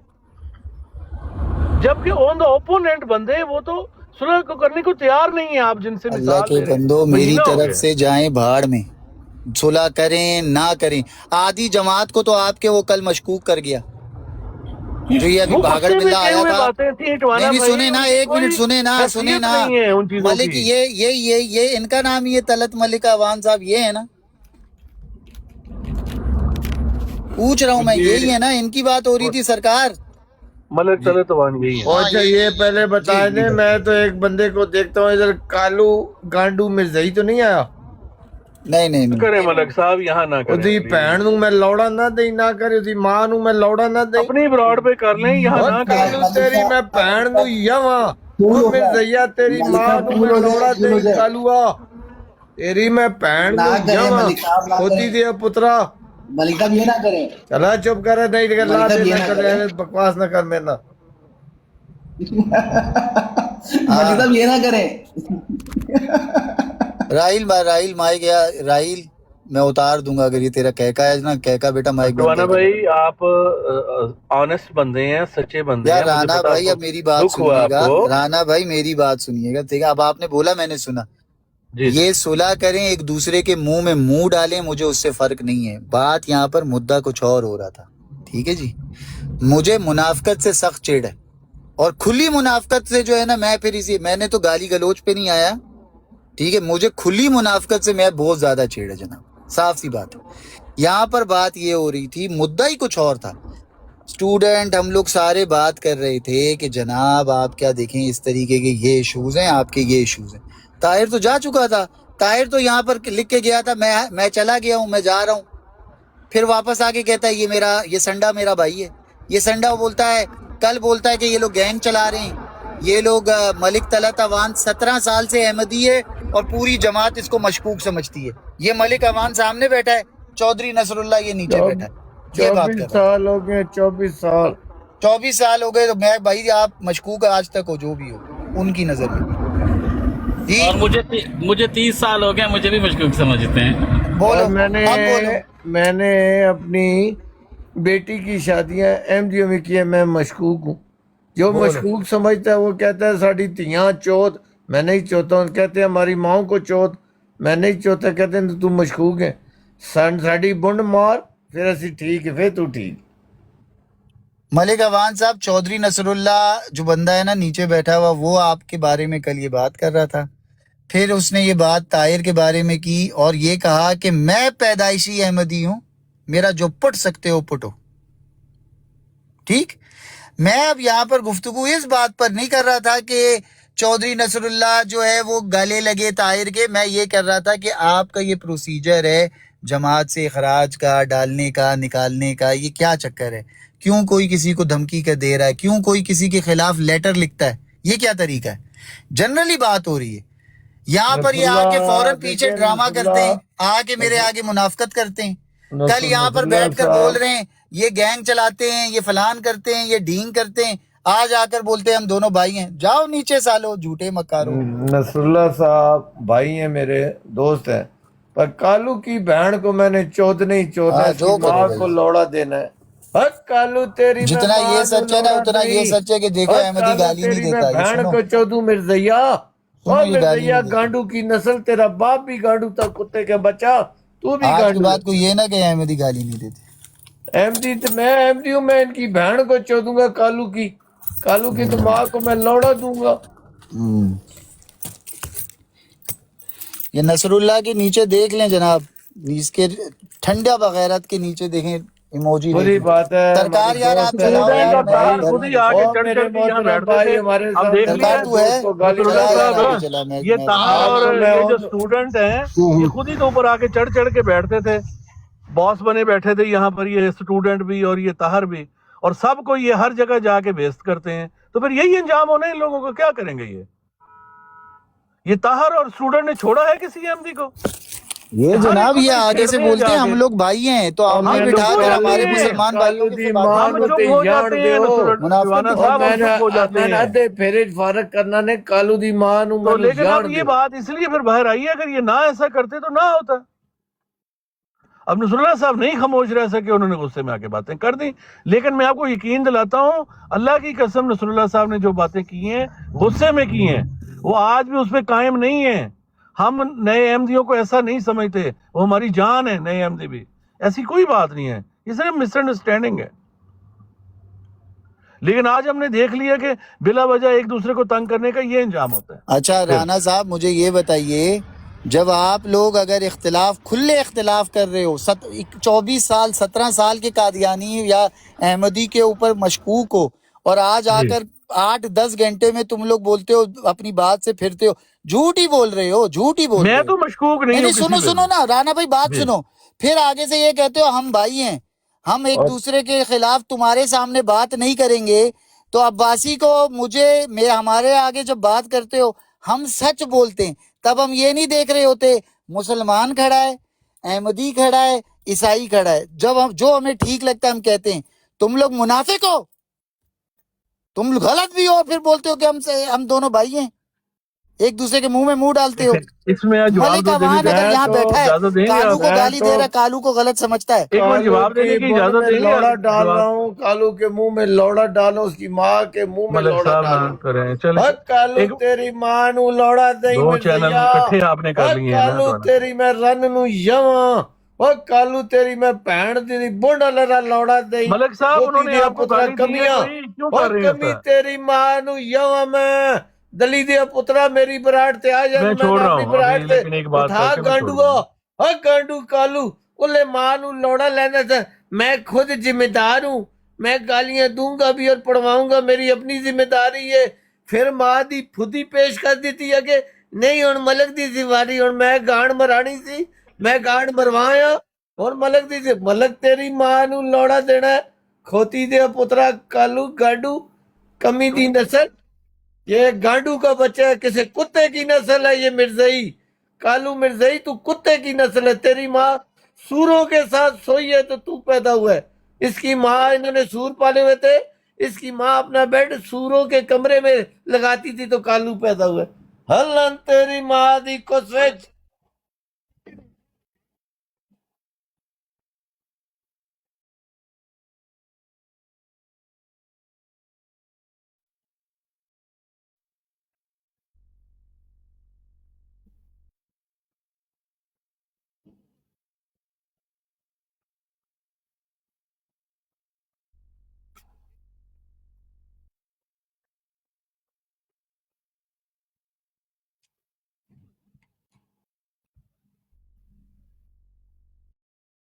جبکہ آن دا اوپوننٹ بندے وہ تو صلح کو کرنے کو تیار نہیں ہے. آپ جن سے اللہ مثال کے دے رہے ہیں, بندو, میری مہینہ ہو طرف گیا. سے جائیں بھاڑ میں, صلح کریں نہ کریں. آدھی جماعت کو تو آپ کے وہ کل مشکوک کر گیا, جو یہ ابھی وہ بھاگڑ غصے میں بلّا کہے آیا ہوئے تھا. باتیں تھیں ٹوانا نہیں بھائی, سنیں نا, ان کی ایک منٹ کوئی سنیں نا, سنیں حیثیت نا. نہیں ہے ان چیزوں ملک کی. یہ ان کا نام یہ طلعت ملک عوان صاحب یہ ہے نا, پوچھ رہا ہوں میں, یہی ہے نا, ان کی بات ہو رہی تھی سرکار. ملک طلعت عوان یہی ہے. اچھا یہ پہلے بتا دیں, میں تو ایک بندے کو دیکھتا ہوں ادھر, کالو گانڈو مرزائی تو نہیں آیا؟ نہیں کریں ملک صاحب, یہاں نہ کریں ادھی please. بھین نوں میں لوڑا نہ دئی, نہ کرے ادھی ماں نوں میں لوڑا نہ دئی. اپنی براڈ پہ کر لیں, یہاں اور نہ کریں. کالو تیری میں بھین نوں یاواں, اور مرزائیا تیری ماں نوں میں لوڑا دئی, کالوا تیری میں بھین نوں یاواں, ہوتی دیا پترا. ملک صاحب یہ نہ کریں, چلا چپ کرے, نہیں کہ لا دے نہ کرے, بکواس نہ کر میرے. ملک صاحب یہ نہ کریں. راہیل مائک, یا راہیل میں اتار دوں گا اگر یہ تیرا کہکا ہے نا, کہکا بیٹا مائک بند ٹوانا کر دے. بھائی آپ آنےسٹ بندے ہیں, سچے بندے یار ہیں. مجھے رانا پتا بھائی اب میری بات دکھ ہوا سنیے آپ گا, کو. رانا بھائی میری بات سنیے گا, ٹھیک ہے؟ اب آپ نے بولا, میں نے سنا. جی یہ صلح کریں, ایک دوسرے کے منہ میں منہ ڈالیں, مجھے اس سے فرق نہیں ہے. بات یہاں پر مدعا کچھ اور ہو رہا تھا, ٹھیک ہے جی. مجھے منافقت سے سخت چڑ ہے, اور کھلی منافقت سے جو ہے نا, میں نے تو گالی گلوچ پہ نہیں آیا, ٹھیک ہے. مجھے کھلی منافقت سے میں بہت زیادہ چڑ ہے جناب, صاف سی بات ہے. یہاں پر بات یہ ہو رہی تھی, مدعا ہی کچھ اور تھا. اسٹوڈنٹ ہم لوگ سارے بات کر رہے تھے کہ جناب آپ کیا دیکھیں, اس طریقے کے یہ ایشوز ہیں, آپ کے یہ ایشوز ہیں. طاہر تو جا چکا تھا, طاہر تو یہاں پر لکھ کے گیا تھا, میں چلا گیا ہوں, میں جا رہا ہوں. پھر واپس آ کے کہتا ہے یہ سنڈا میرا بھائی ہے. یہ سنڈا بولتا ہے, کل بولتا ہے کہ یہ لوگ گینگ چلا رہے ہیں, یہ لوگ ملک طلعت عوان 17 سال سے احمدی ہے اور پوری جماعت اس کو مشکوک سمجھتی ہے. یہ ملک عوان سامنے بیٹھا ہے, چودھری نصر اللہ یہ نیچے بیٹھا ہے. یہ بات 24 کر رہا سال ہو گئے, 24 سال. 24 سال ہو گئے, تو میں بھائی آپ مشکوک آج تک ہو, جو بھی ہو ان کی نظر میں جی. اور مجھے 30 سال ہو گئے, مجھے بھی مشکوک سمجھتے ہیں. بولو, اور اب بولو. میں نے اپنی بیٹی کی شادیاں احمدیوں میں کی ہے, میں مشکوک ہوں. جو مشکوک سمجھتا ہے وہ کہتا ہے ساڑی تیاں چوت, میں نہیں چوتا ہوں. کہتے ہیں ہماری ماؤں کو چوت, میں نہیں چوتا. کہتے ہیں تو مشکوک ہے, ساڑی بنڈ مار, پھر اسی ٹھیک ہے, پھر تو ٹھیک. ملک اوان صاحب، چودھری نصر اللہ جو بندہ ہے نا نیچے بیٹھا ہوا، وہ آپ کے بارے میں کل یہ بات کر رہا تھا. پھر اس نے یہ بات طاہر کے بارے میں کی اور یہ کہا کہ میں پیدائشی احمدی ہوں، میرا جو پٹ سکتے ہو پٹو. ٹھیک. میں اب یہاں پر گفتگو اس بات پر نہیں کر رہا تھا کہ چودھری نصر اللہ جو ہے وہ گلے لگے طاہر کے. میں یہ کر رہا تھا کہ آپ کا یہ پروسیجر ہے جماعت سے اخراج کا، ڈالنے کا، نکالنے کا، یہ کیا چکر ہے؟ کیوں کوئی کسی کو دھمکی کا دے رہا ہے؟ کیوں کوئی کسی کے خلاف لیٹر لکھتا ہے؟ یہ کیا طریقہ ہے؟ جنرلی بات ہو رہی ہے. یہاں پر نصر یہ آ کے اللہ فوراً پیچھے دیکھیں، ڈرامہ نصر کرتے اللہ ہیں، آ کے میرے آگے منافقت کرتے ہیں. کل یہاں نصر پر اللہ بیٹھ کر بول صاحب، رہے ہیں یہ گینگ چلاتے ہیں، یہ فلان کرتے ہیں، یہ ڈینگ کرتے ہیں. آج آ کر بولتے ہیں ہم دونوں بھائی ہیں. جاؤ نیچے سالو، جھوٹے مکارو. نصر اللہ صاحب بھائی ہیں، میرے دوست ہیں، پر کالو کی بہن کو میں نے چودھ نہیں چودنا، ہاں اس کی جو کرو ماں بھائی. کو لوڑا دینا ہے. ہک کالو تیری میں جتنا یہ ماں نو سچ ہے نا لوڑا اتنا یہ دئی، سچ ہے کہ دیکھو ہک احمدی کالو گالی نہیں تیری میں دیتا. یہ بہن سنو، کو چودوں مرزیا. سنو او یہ گالی مرزیا نہیں دیتا. گانڈو کی نسل، تیرا باپ بھی گانڈو تھا، کتے کے بچہ تو بھی آج کے گانڈو ہے. بعد کو یہ نہ کہ احمدی گالی نہیں دیتے. احمدی میں احمدی ہوں، میں ان کی بہن کو چودوں گا، کالو کی تو ماں کو میں لوڑا دوں گا. یہ نصر اللہ کے نیچے دیکھ لیں جناب، اس کے ٹھنڈا بغیرت کے نیچے دیکھیں، ایموجی دیکھ بری لیں. بات ہے، سرکار ہمارے یار آپ دوست ہیں چلاؤ اسٹوڈنٹ یار، نذیر اور میں طاہر بھائی، خود گرمی ہی میں. آگے اور چڑھ میرے چڑھ کے یہاں محترم بیٹھتے تھے. بھائی ہمارے اب سامنے دیکھ سرکار لیا میرے تو ہے، دوست کو گالی نصر چلا اللہ دیتا یار ہے. صاحب، آگے چلا. یہ میں طاہر آپ اور کو میں یہ جو اور اسٹوڈنٹ ہیں یہ خود ہی تو اوپر آ کے چڑھ چڑھ کے بیٹھتے تھے. باس بنے بیٹھے تھے یہاں پر یہ اسٹوڈنٹ بھی اور یہ طاہر بھی، اور سب کو یہ ہر جگہ جا کے بیست کرتے ہیں. تو پھر یہی انجام ہونا ہے ان لوگوں کو. کیا کریں گے یہ طاہر اور اسٹوڈنٹ نے چھوڑا ہے کسی احمدی کو؟ یہ ہر ایک جناب کو یہ تو یہ آگے سے چھیڑتے ہیں بولتے جا ہیں ہم کے. لوگ بھائی ہیں، تو اور ہمیں ہم مینو بٹھا چپ ہو کر جاتے ہمارے کالو ہیں، مسلمان بھائیوں کالو کے دی سے بات ماں ہم کرتے نو ہیں. چپ تے ہو جان جاتے ہیں. دیو. نصر منافقت دیوانہ اور صاحب دکھاتے ہم ہیں. میں چپ ہو جاتے میں ہیں. ادھے پھیرے فارغ کرنا نے کالو دی ماں نو تو مینو لیکن اب جان یہ دیو. بات اس لیے پھر باہر آئی ہے، اگر یہ نہ ایسا کرتے تو نہ ہوتا. اب نصر اللہ صاحب نہیں خاموش رہ سکے، انہوں نے غصے میں آ کے باتیں کر دی. لیکن میں آپ کو یقین دلاتا ہوں، اللہ کی قسم، نصر اللہ صاحب نے جو باتیں کی ہیں غصے میں کی ہیں، وہ آج بھی اس پہ قائم نہیں ہیں. ہم نئے احمدیوں کو ایسا نہیں سمجھتے، وہ ہماری جان ہے نئے احمدی بھی. ایسی کوئی بات نہیں ہے، یہ صرف مس انڈرسٹینڈنگ ہے. لیکن آج ہم نے دیکھ لیا کہ بلا وجہ ایک دوسرے کو تنگ کرنے کا یہ انجام ہوتا ہے. اچھا پھر رانا صاحب مجھے یہ بتائیے، جب آپ لوگ اگر اختلاف، کھلے اختلاف کر رہے ہو، 24 سال 17 سال کے قادیانی یا احمدی کے اوپر مشکوک ہو، اور آج آ جی، کر 8-10 گھنٹے میں تم لوگ بولتے ہو اپنی بات سے پھرتے ہو، جھوٹ ہی بول رہے ہو، جھوٹ ہی بول میں رہے ہو. تو مشکوک نہیں نہیں نہیں، ہوں کسی سنو پہ سنو نا رانا بھائی، بات بھی. جی، سنو. پھر آگے سے یہ کہتے ہو ہم بھائی ہیں، ہم ایک اور دوسرے کے خلاف تمہارے سامنے بات نہیں کریں گے. تو عباسی کو ہمارے آگے جب بات کرتے ہو ہم سچ بولتے ہیں، تب ہم یہ نہیں دیکھ رہے ہوتے مسلمان کھڑا ہے، احمدی کھڑا ہے، عیسائی کھڑا ہے. جب جو ہمیں ٹھیک لگتا ہے ہم کہتے ہیں. تم لوگ منافق ہو، تم غلط بھی ہو، پھر بولتے ہو کہ ہم دونوں بھائی ہیں، ایک دوسرے کے منہ میں منہ ڈالتے ہو. اس میں آپ جواب ملک دینے اوان کی اگر میں یہاں تو بیٹھا ہے، اجازت دیں گے کالو آپ؟ کو میں گالی تو دے رہا ہے، کالو کو غلط سمجھتا ہے. ایک منٹ کالو جواب دینے کی کی بن اجازت میں دیں گے آپ؟ لوڑا ڈال جواب رہا ہوں، کالو کے منہ میں لوڑا ڈالو، اس کی ماں کے منہ میں ملک لوڑا صاحب نہ ڈالو. کریں. چلے ہک کالو ایک تیری ماں نو لوڑا دئی دو چینل مرزیا. کٹھے آپ نے کر ہک لیے ہیں نا کالو تو نا. تیری میں رن نو یواں. ہک کالو تیری میں بہن دی بونڈا لڑا لوڑا دئی. ملک صاحب کھوتی انہوں نے دیا آپ کو پترا گالی دی ہے کمیاں. کوئی؟ کیوں کر ہک رہے ہیں کمی ایسا؟ تیری ماں نو یواں میں. دلی دیا پترا میری براٹ تے آ میں جان، میں چھوڑ نے رہا اپنی ہوں ابھی، براٹ تے لیکن ایک بات کر اٹھا کے میں چھوڑ دوں گانڈوا. گا. ہک گانڈو کالو انہیں ماں نو لوڑا لینا تھا. میں خود ذمہ دار ہوں، میں گالیاں دوں گا بھی اور پڑھواؤں گا، میری اپنی ذمہ داری ہے. پھر ماں دی خودی پیش کر دیتی ہے کہ نہیں ہن ملک دی ذمہ داری، ہن میں گانڈ مرانی سی، میں گانڈ مروایا اور ملک دی ملک تیری ماں نو لوڑا دینا ہے. کھوتی دیا پترا کالو گانڈو کمی دی نسل. یہ گانڈو کا بچہ ہے، کسی کتے کی نسل ہے یہ مرزائی. کالو مرزائی تو کتے کی نسل ہے. تیری ماں سوروں کے ساتھ سوئی ہے تو پیدا ہوا ہے. اس کی ماں، انہوں نے سور پالے ہوئے تھے، اس کی ماں اپنا بیڈ سوروں کے کمرے میں لگاتی تھی تو کالو پیدا ہوا ہے. ہلن تیری ماں دی کو سوچ.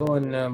on